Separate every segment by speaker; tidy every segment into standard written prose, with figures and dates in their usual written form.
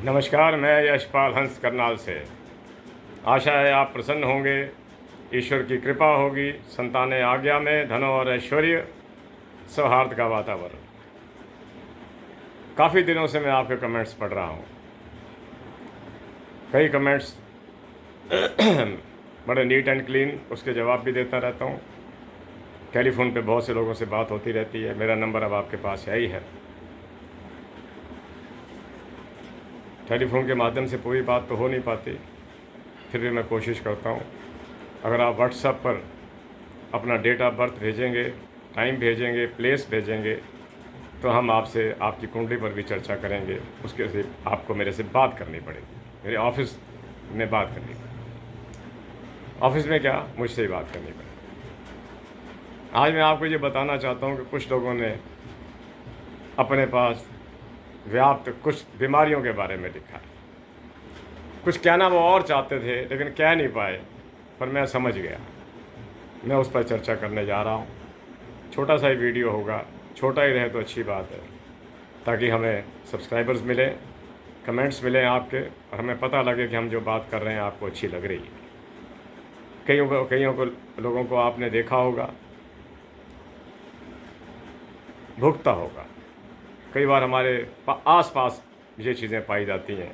Speaker 1: नमस्कार, मैं यशपाल हंस करनाल से। आशा है आप प्रसन्न होंगे, ईश्वर की कृपा होगी, संतानें आज्ञा में, धन और ऐश्वर्य, सौहार्द का वातावरण। काफ़ी दिनों से मैं आपके कमेंट्स पढ़ रहा हूँ। कई कमेंट्स बड़े नीट एंड क्लीन, उसके जवाब भी देता रहता हूँ। टेलीफोन पे बहुत से लोगों से बात होती रहती है। मेरा नंबर अब आपके पास है ही है। टेलीफोन के माध्यम से पूरी बात तो हो नहीं पाती, फिर भी मैं कोशिश करता हूँ। अगर आप व्हाट्सएप पर अपना डेट ऑफ बर्थ भेजेंगे, टाइम भेजेंगे, प्लेस भेजेंगे, तो हम आपसे आपकी कुंडली पर भी चर्चा करेंगे। उसके से आपको मेरे से बात करनी पड़ेगी, मेरे ऑफिस में बात करनी पड़ेगी। ऑफिस में क्या, मुझसे ही बात करनी पड़ेगी। आज मैं आपको ये बताना चाहता हूँ कि कुछ लोगों ने अपने पास व्याप्त कुछ बीमारियों के बारे में लिखा है। कुछ कहना वो और चाहते थे लेकिन कह नहीं पाए, पर मैं समझ गया। मैं उस पर चर्चा करने जा रहा हूँ। छोटा सा ही वीडियो होगा, छोटा ही रहे तो अच्छी बात है, ताकि हमें सब्सक्राइबर्स मिलें, कमेंट्स मिलें आपके, और हमें पता लगे कि हम जो बात कर रहे हैं आपको अच्छी लग रही है। कईयों को लोगों को आपने देखा होगा, भुगता होगा। कई बार हमारे आसपास ये चीज़ें पाई जाती हैं।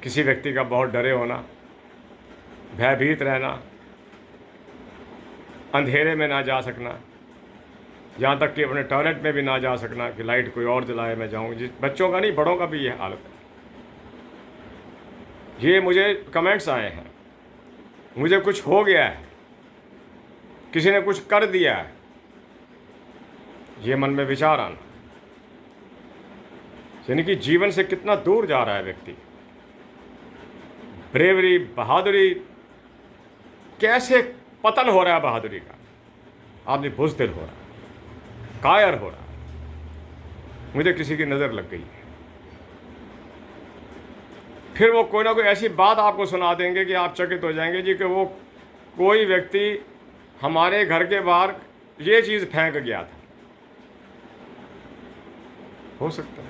Speaker 1: किसी व्यक्ति का बहुत डरे होना, भयभीत रहना, अंधेरे में ना जा सकना, यहाँ तक कि अपने टॉयलेट में भी ना जा सकना कि लाइट कोई और जलाए मैं जाऊँ। जिस बच्चों का नहीं, बड़ों का भी ये हालत है। ये मुझे कमेंट्स आए हैं, मुझे कुछ हो गया है, किसी ने कुछ कर दिया है, ये मन में विचार आना, यानी कि जीवन से कितना दूर जा रहा है व्यक्ति। ब्रेवरी, बहादुरी, कैसे पतन हो रहा है बहादुरी का। आदमी बुज़दिल हो रहा है, कायर हो रहा है। मुझे किसी की नज़र लग गई है, फिर वो कोई ना कोई ऐसी बात आपको सुना देंगे कि आप चकित हो जाएंगे जी कि वो कोई व्यक्ति हमारे घर के बाहर ये चीज़ फेंक गया था। हो सकता है,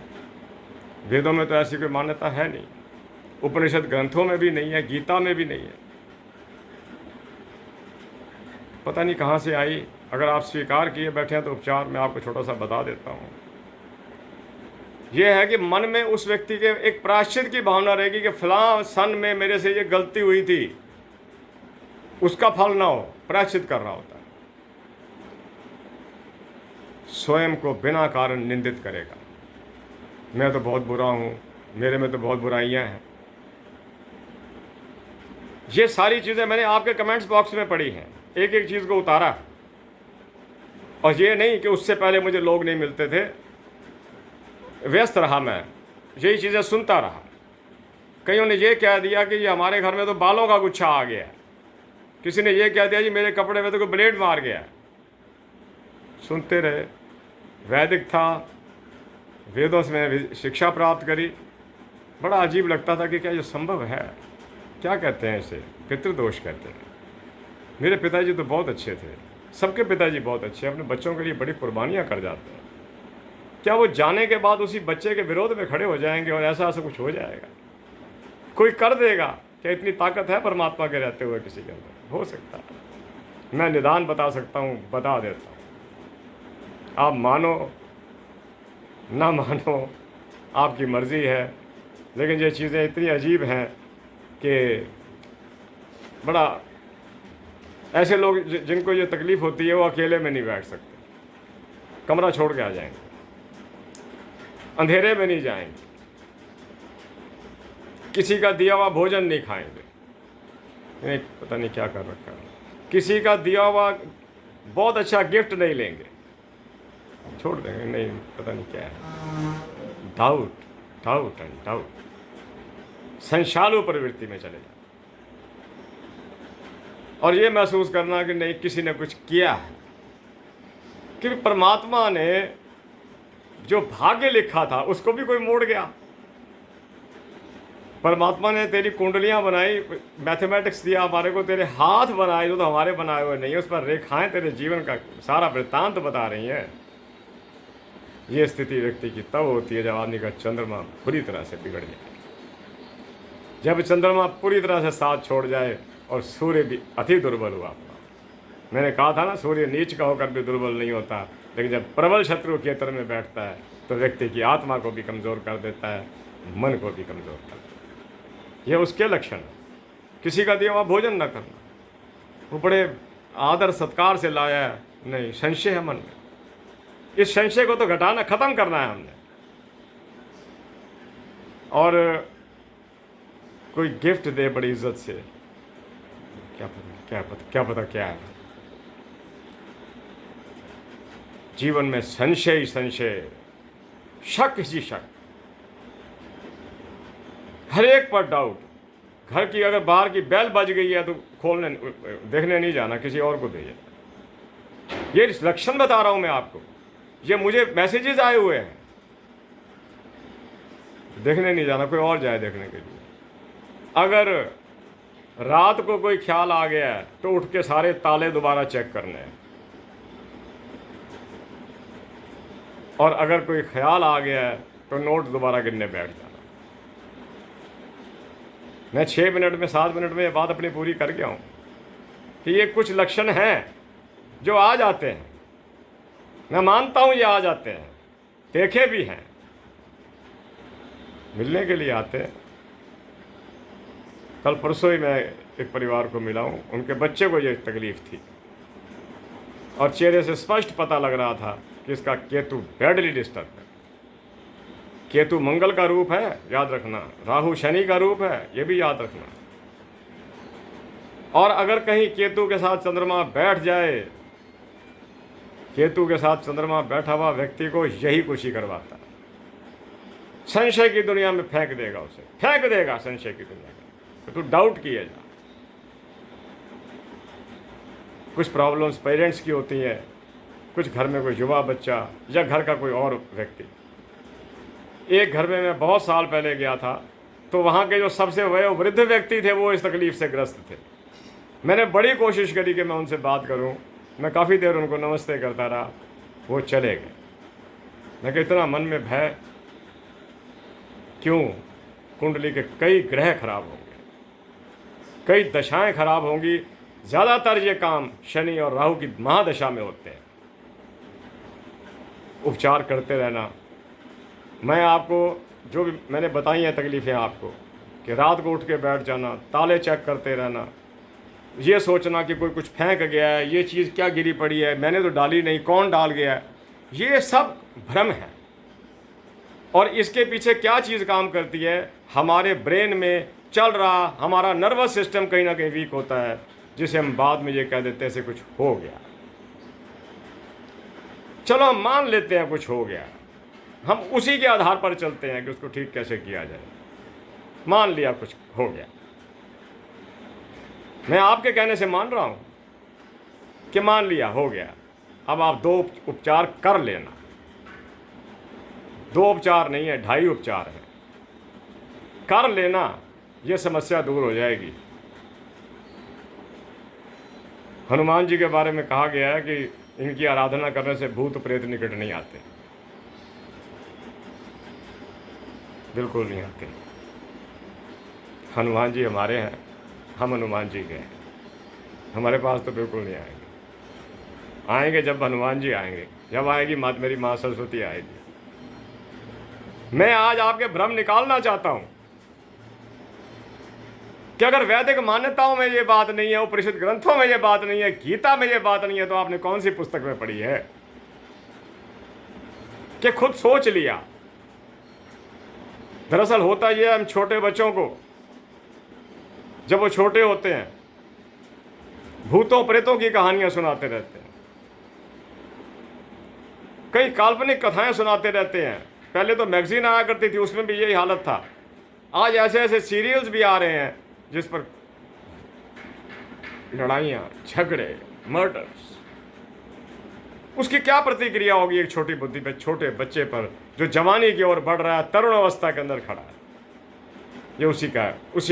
Speaker 1: वेदों में तो ऐसी कोई मान्यता है नहीं, उपनिषद ग्रंथों में भी नहीं है, गीता में भी नहीं है। पता नहीं कहाँ से आई। अगर आप स्वीकार किए बैठे हैं तो उपचार मैं आपको छोटा सा बता देता हूँ। यह है कि मन में उस व्यक्ति के एक प्रायश्चित की भावना रहेगी कि फलां सन में मेरे से ये गलती हुई थी, उसका फल ना हो, प्रायश्चित कर रहा होता है। स्वयं को बिना कारण निंदित करेगा, मैं तो बहुत बुरा हूँ, मेरे में तो बहुत बुराइयाँ हैं। ये सारी चीज़ें मैंने आपके कमेंट्स बॉक्स में पढ़ी हैं, एक एक चीज़ को उतारा। और ये नहीं कि उससे पहले मुझे लोग नहीं मिलते थे, व्यस्त रहा, मैं यही चीज़ें सुनता रहा। कईयों ने ये कह दिया कि ये हमारे घर में तो बालों का गुच्छा आ गया है, किसी ने ये कह दिया जी मेरे कपड़े में तो कोई ब्लेड मार गया है। सुनते रहे। वैदिक था, वेदों से मैंने शिक्षा प्राप्त करी। बड़ा अजीब लगता था कि क्या ये संभव है। क्या कहते हैं इसे, पितृदोष कहते हैं। मेरे पिताजी तो बहुत अच्छे थे, सबके पिताजी बहुत अच्छे, अपने बच्चों के लिए बड़ी कुर्बानियाँ कर जाते हैं। क्या वो जाने के बाद उसी बच्चे के विरोध में खड़े हो जाएंगे और ऐसा ऐसा कुछ हो जाएगा, कोई कर देगा? क्या इतनी ताकत है परमात्मा के रहते हुए किसी के अंदर? हो सकता है। मैं निदान बता सकता हूँ, बता देता हूँ, आप मानो ना मानो आपकी मर्ज़ी है। लेकिन ये चीज़ें इतनी अजीब हैं कि बड़ा, ऐसे लोग जिनको ये तकलीफ़ होती है वो अकेले में नहीं बैठ सकते, कमरा छोड़ के आ जाएंगे, अंधेरे में नहीं जाएंगे, किसी का दिया हुआ भोजन नहीं खाएंगे, नहीं पता नहीं क्या कर रखा है, किसी का दिया हुआ बहुत अच्छा गिफ्ट नहीं लेंगे, छोड़ देंगे, नहीं पता नहीं क्या है। डाउट डाउट एंड डाउट, संशालु प्रवृत्ति में चले जाए और ये महसूस करना कि नहीं किसी ने कुछ किया है, कि परमात्मा ने जो भाग्य लिखा था उसको भी कोई मोड़ गया। परमात्मा ने तेरी कुंडलियां बनाई, मैथमेटिक्स दिया हमारे को, तेरे हाथ बनाए जो तो हमारे बनाए हुए नहीं है, उस पर रेखाएं तेरे जीवन का सारा वृत्तांत बता रही हैं। ये स्थिति व्यक्ति की तब होती है जब आदमी का चंद्रमा बुरी तरह से बिगड़ जाए। जब चंद्रमा पूरी तरह से साथ छोड़ जाए और सूर्य भी अति दुर्बल हुआ। मैंने कहा था ना, सूर्य नीच का होकर भी दुर्बल नहीं होता, लेकिन जब प्रबल शत्रु क्षेत्र में बैठता है तो व्यक्ति की आत्मा को भी कमज़ोर कर देता है, मन को भी कमज़ोर कर देता है। ये उसके लक्षण है। किसी का दिया हुआ भोजन न करना, वो बड़े आदर सत्कार से लाया है, नहीं, संशय है मन में। इस संशय को तो घटाना, ख़त्म करना है हमने। और कोई गिफ्ट दे बड़ी इज्जत से, क्या पता क्या है। जीवन में संशय ही संशय, शक ही शक, हर एक पर डाउट। घर की अगर बाहर की बेल बज गई है तो खोलने देखने नहीं जाना, किसी और को भेजना। ये लक्षण बता रहा हूं मैं आपको, ये मुझे मैसेजेस आए हुए हैं। देखने नहीं जाना, कोई और जाए देखने के लिए। अगर रात को कोई ख्याल आ गया है तो उठ के सारे ताले दोबारा चेक करने हैं। और अगर कोई ख्याल आ गया है तो नोट दोबारा गिनने बैठ जाना। मैं 6 मिनट में 7 मिनट में ये बात अपनी पूरी कर गया हूँ कि ये कुछ लक्षण हैं जो आ जाते हैं। मैं मानता हूँ ये आ जाते हैं, देखे भी हैं, मिलने के लिए आते हैं। कल परसों ही मैं एक परिवार को मिला हूँ, उनके बच्चे को ये तकलीफ़ थी और चेहरे से स्पष्ट पता लग रहा था कि इसका केतु बैडली डिस्टर्ब है। केतु मंगल का रूप है, याद रखना, राहु शनि का रूप है, ये भी याद रखना। और अगर कहीं केतु के साथ चंद्रमा बैठ जाए, केतु के साथ चंद्रमा बैठा हुआ व्यक्ति को यही कुछ ही करवाता है। संशय की दुनिया में फेंक देगा, उसे फेंक देगा संशय की दुनिया में। तो तू डाउट किए जा। कुछ प्रॉब्लम्स पेरेंट्स की होती है, कुछ घर में कोई युवा बच्चा या घर का कोई और व्यक्ति। एक घर में मैं बहुत साल पहले गया था, तो वहाँ के जो सबसे वयोवृद्ध व्यक्ति थे वो इस तकलीफ़ से ग्रस्त थे। मैंने बड़ी कोशिश करी कि मैं उनसे बात करूं, मैं काफ़ी देर उनको नमस्ते करता रहा, वो चले गए। मैं कि इतना मन में भय क्यों? कुंडली के कई ग्रह खराब होंगे, कई दशाएं खराब होंगी। ज़्यादातर ये काम शनि और राहु की महादशा में होते हैं। उपचार करते रहना। मैं आपको जो भी मैंने बताई हैं तकलीफ़ें आपको, कि रात को उठ के बैठ जाना, ताले चेक करते रहना, ये सोचना कि कोई कुछ फेंक गया है, ये चीज़ क्या गिरी पड़ी है, मैंने तो डाली नहीं, कौन डाल गया है, ये सब भ्रम है। और इसके पीछे क्या चीज़ काम करती है? हमारे ब्रेन में चल रहा हमारा नर्वस सिस्टम कहीं ना कहीं वीक होता है, जिसे हम बाद में ये कह देते हैं से कुछ हो गया। चलो हम मान लेते हैं कुछ हो गया, हम उसी के आधार पर चलते हैं कि उसको ठीक कैसे किया जाए। मान लिया कुछ हो गया, मैं आपके कहने से मान रहा हूं कि मान लिया हो गया। अब आप 2 उपचार कर लेना। 2 उपचार नहीं है, 2.5 उपचार है, कर लेना, ये समस्या दूर हो जाएगी। हनुमान जी के बारे में कहा गया है कि इनकी आराधना करने से भूत प्रेत निकट नहीं आते। बिल्कुल नहीं आते। हनुमान जी हमारे हैं, हम हनुमान जी के हैं। हमारे पास तो बिल्कुल नहीं आएंगे। आएंगे जब हनुमान जी आएंगे, जब आएगी मेरी माँ सरस्वती आएगी। मैं आज आपके भ्रम निकालना चाहता हूं कि अगर वैदिक मान्यताओं में ये बात नहीं है, उपनिषद ग्रंथों में ये बात नहीं है, गीता में ये बात नहीं है, तो आपने कौन सी पुस्तक में पढ़ी है? कि खुद सोच लिया। दरअसल होता यह, हम छोटे बच्चों को जब वो छोटे होते हैं भूतों प्रेतों की कहानियां सुनाते रहते हैं, कई काल्पनिक कथाएं सुनाते रहते हैं। पहले तो मैगजीन आया करती थी, उसमें भी यही हालत था। आज ऐसे ऐसे सीरियल्स भी आ रहे हैं जिस पर लड़ाइयाँ, झगड़े, मर्डर्स। उसकी क्या प्रतिक्रिया होगी एक छोटी बुद्धि पे, छोटे बच्चे पर जो जवानी की ओर बढ़ रहा है, तरुण अवस्था के अंदर खड़ा है? ये उसी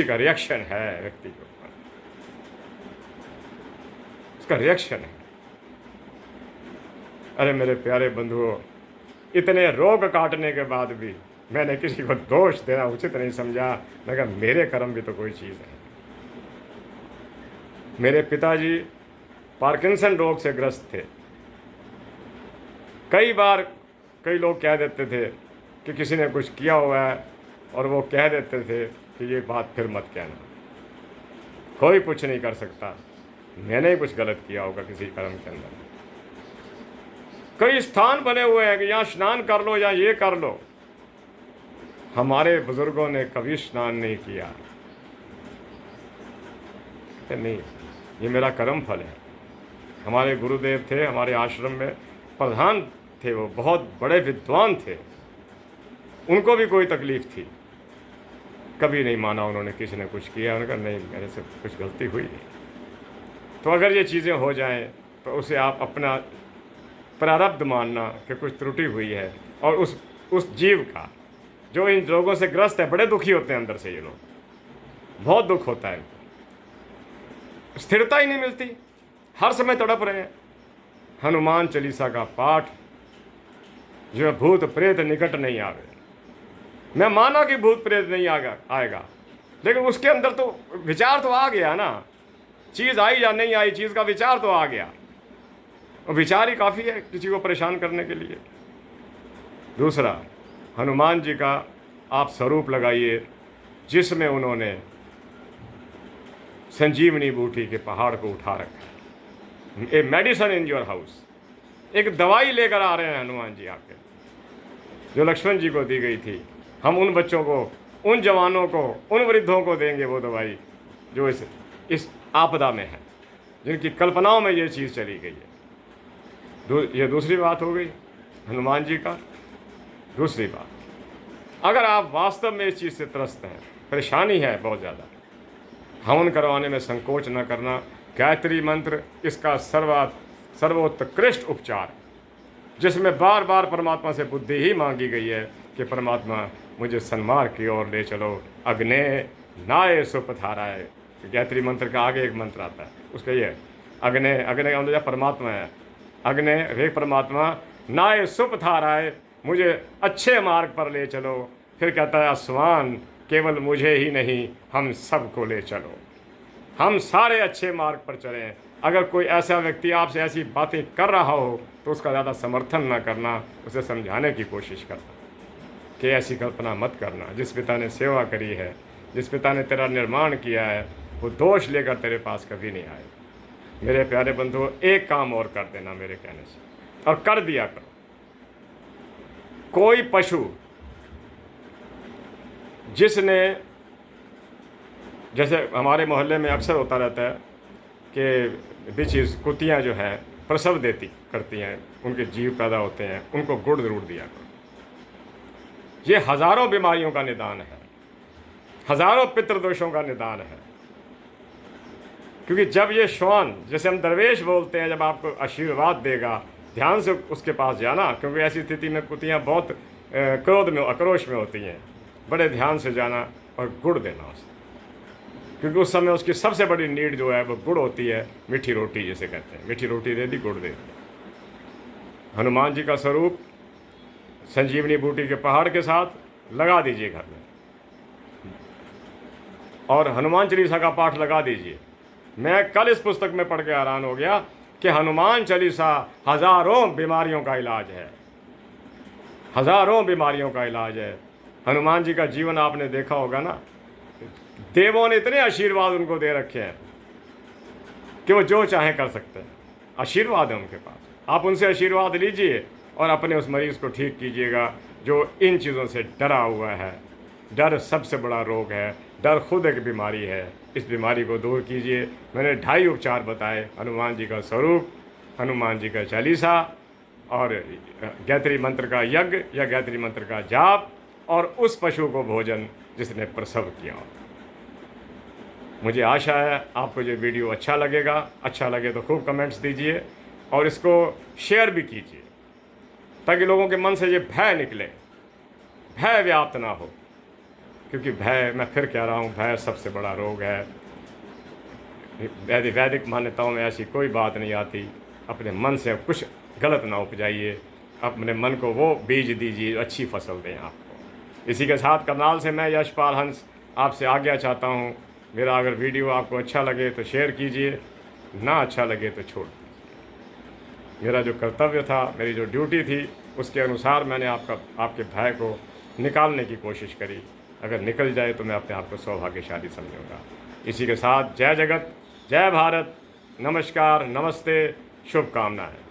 Speaker 1: का रिएक्शन है व्यक्ति के ऊपर, उसका रिएक्शन है। अरे मेरे प्यारे बंधुओं, इतने रोग काटने के बाद भी मैंने किसी को दोष देना उचित नहीं समझा। मैं कहा मेरे कर्म भी तो कोई चीज़ है। मेरे पिताजी पार्किंसन रोग से ग्रस्त थे। कई बार कई लोग कह देते थे कि किसी ने कुछ किया हुआ है, और वो कह देते थे कि ये बात फिर मत कहना, कोई कुछ नहीं कर सकता, मैंने ही कुछ गलत किया होगा किसी कर्म के अंदर। कई स्थान बने हुए हैं कि यहाँ स्नान कर लो या ये कर लो। हमारे बुजुर्गों ने कभी स्नान नहीं किया। नहीं, ये मेरा कर्म फल है। हमारे गुरुदेव थे, हमारे आश्रम में प्रधान थे, वो बहुत बड़े विद्वान थे, उनको भी कोई तकलीफ थी, कभी नहीं माना उन्होंने किसी ने कुछ किया। उन्होंने कहा नहीं, मेरे से कुछ गलती हुई नहीं। तो अगर ये चीज़ें हो जाएं तो उसे आप अपना प्रारब्ध मानना कि कुछ त्रुटि हुई है, और उस जीव का जो इन रोगों से ग्रस्त है, बड़े दुखी होते हैं अंदर से ये लोग, बहुत दुख होता है, स्थिरता ही नहीं मिलती, हर समय तड़प रहे हैं। हनुमान चालीसा का पाठ जो भूत प्रेत निकट नहीं आवे। मैं माना कि भूत प्रेत नहीं आएगा, लेकिन उसके अंदर तो विचार तो आ गया ना, चीज़ आई या नहीं आई, चीज़ का विचार तो आ गया, और विचार ही काफ़ी है किसी को परेशान करने के लिए। दूसरा, हनुमान जी का आप स्वरूप लगाइए जिसमें उन्होंने संजीवनी बूटी के पहाड़ को उठा रखा है। ए मेडिसन इन योर हाउस, एक दवाई लेकर आ रहे हैं हनुमान जी आपके, जो लक्ष्मण जी को दी गई थी। हम उन बच्चों को, उन जवानों को, उन वृद्धों को देंगे वो दवाई जो इस आपदा में है, जिनकी कल्पनाओं में ये चीज़ चली गई है। ये दूसरी बात हो गई हनुमान जी का। दूसरी बात, अगर आप वास्तव में इस चीज़ से त्रस्त हैं, परेशानी है बहुत ज़्यादा, हवन करवाने में संकोच न करना। गायत्री मंत्र इसका सर्वोत्कृष्ट उपचार, जिसमें बार बार परमात्मा से बुद्धि ही मांगी गई है कि परमात्मा मुझे सन्मार्ग की ओर ले चलो। अग्ने नाय सुपथाराय, गायत्री मंत्र का आगे एक मंत्र आता है, उसका ये अग्ने, अग्ने का मतलब परमात्मा है। अग्ने वे परमात्मा, नाय सुपथाराय, मुझे अच्छे मार्ग पर ले चलो। फिर कहता है आसमान, केवल मुझे ही नहीं हम सबको ले चलो, हम सारे अच्छे मार्ग पर चलें। अगर कोई ऐसा व्यक्ति आपसे ऐसी बातें कर रहा हो तो उसका ज़्यादा समर्थन ना करना, उसे समझाने की कोशिश करना कि ऐसी कल्पना मत करना। जिस पिता ने सेवा करी है, जिस पिता ने तेरा निर्माण किया है, वो दोष लेकर तेरे पास कभी नहीं आए। मेरे प्यारे बंधुओं, एक काम और कर देना मेरे कहने से, और कर दिया करो। कोई पशु जिसने, जैसे हमारे मोहल्ले में अक्सर होता रहता है कि बिचीज़ कुतियाँ जो हैं प्रसव करती हैं, उनके जीव पैदा होते हैं, उनको गुड़ ज़रूर दिया करो। ये हज़ारों बीमारियों का निदान है, हज़ारों पितृदोषों का निदान है। क्योंकि जब ये श्वान, जैसे हम दरवेश बोलते हैं, जब आपको आशीर्वाद देगा, ध्यान से उसके पास जाना, क्योंकि ऐसी स्थिति में कुतियाँ बहुत क्रोध में, आक्रोश में होती हैं। बड़े ध्यान से जाना और गुड़ देना उसे, क्योंकि उस समय उसकी सबसे बड़ी नीड जो है वो गुड़ होती है। मीठी रोटी जिसे कहते हैं, मीठी रोटी दे दी, गुड़ दे दी। हनुमान जी का स्वरूप संजीवनी बूटी के पहाड़ के साथ लगा दीजिए घर में, और हनुमान चालीसा का पाठ लगा दीजिए। मैं कल इस पुस्तक में पढ़ के हैरान हो गया कि हनुमान चालीसा हज़ारों बीमारियों का इलाज है, हज़ारों बीमारियों का इलाज है। हनुमान जी का जीवन आपने देखा होगा ना, देवों ने इतने आशीर्वाद उनको दे रखे हैं कि वो जो चाहे कर सकते हैं। आशीर्वाद है उनके पास, आप उनसे आशीर्वाद लीजिए और अपने उस मरीज़ को ठीक कीजिएगा जो इन चीज़ों से डरा हुआ है। डर सबसे बड़ा रोग है, डर खुद एक बीमारी है। इस बीमारी को दूर कीजिए। मैंने 2.5 उपचार बताए, हनुमान जी का स्वरूप, हनुमान जी का चालीसा, और गायत्री मंत्र का यज्ञ या गायत्री मंत्र का जाप, और उस पशु को भोजन जिसने प्रसव किया। मुझे आशा है आपको ये वीडियो अच्छा लगेगा। अच्छा लगे तो खूब कमेंट्स दीजिए और इसको शेयर भी कीजिए, ताकि लोगों के मन से ये भय निकले, भय व्याप्त ना हो। क्योंकि भय, मैं फिर कह रहा हूँ, भय सबसे बड़ा रोग है। वैदिक मान्यताओं में ऐसी कोई बात नहीं आती। अपने मन से कुछ गलत ना उपजाइए, अपने मन को वो बीज दीजिए अच्छी फसल दें आपको। इसी के साथ करनाल से मैं यशपाल हंस आपसे आज्ञा चाहता हूँ। मेरा अगर वीडियो आपको अच्छा लगे तो शेयर कीजिए, ना अच्छा लगे तो छोड़ दीजिए। मेरा जो कर्तव्य था, मेरी जो ड्यूटी थी, उसके अनुसार मैंने आपके भय को निकालने की कोशिश करी। अगर निकल जाए तो मैं अपने आप को सौभाग्यशाली समझूंगा। इसी के साथ जय जगत, जय भारत, नमस्कार, नमस्ते, शुभकामनाएं।